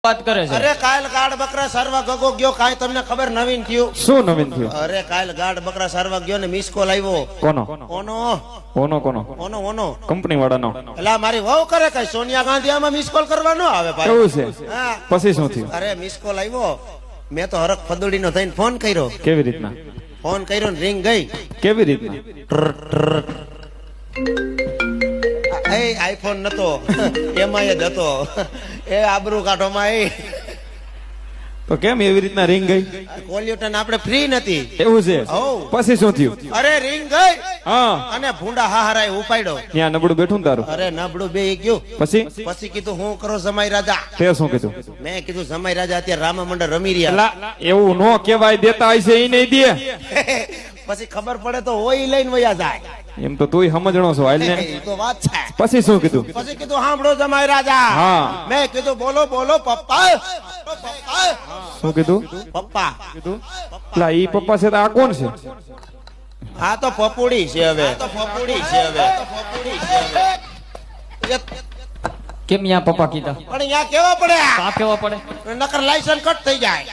વાત કરે છે? અરે કાલ ગાડ બકરા સારવા ગગો ગયો, કાઈ તમને ખબર નવીન થયું? શું નવીન થયું? અરે કાલ ગાડ બકરા સારવા ગયો ને મિસ કોલ આવ્યો. કોનો? ઓનો કોનો? ઓનો કંપની વાળાનો? એલા મારી વહુ કરે કઈ સોનિયા ગાંધી આમાં મિસ કોલ કરવા ન આવે ભાઈ. કેવું છે? હા. પછી શું થયું? અરે મિસ કોલ આવ્યો, મેં તો હરખ ફદુડી નો થઈને ફોન કર્યો. કેવી રીતના? ફોન કર્યો ને રિંગ ગઈ. કેવી રીતના? એ આઈફોન નતો, એમાં જ હતો. એ આબરૂ કાઢોમાં એ તો કેમ એવી રીતના રિંગ ગઈ? કોલ્યુટન આપણે ફ્રી નથી. એવું છે? હોવ. પછી શું થયું? અરે રિંગ ગઈ હા, અને ભૂંડા હાહારાએ ઉપાડ્યો. ત્યાં નબળું બેઠું ને તારું? અરે નબળું બે ગયું. પછી કીધું હું કરો જમાઈ રાજા? તે શું કીધું? મેં કીધું જમાઈ રાજા અત્યારે રામા મંડળ રમી રહ્યા. એલા, એવું નો કેવાય, દેતા હોય છે એ નહીં દે. પછી ખબર પડે તો હોય લઈને વયા જાય. એમ તો તુંય સમજણો છો, હાલ ને. એ તો વાત છે. પછી શું કીધું? પછી કીધું સાંભળો જમાઈ રાજા. હા. મેં કીધું બોલો બોલો પપ્પા. શું કીધું? પપ્પા. લા, ઈ પપ્પા છે તો આ કોણ છે? આ તો પપુડી છે હવે. કેમ યા પપ્પા કીધા? પણ અહીંયા કેવા પડે? કા કેવા પડે? નકર લાયસન્સ કટ થઈ જાય.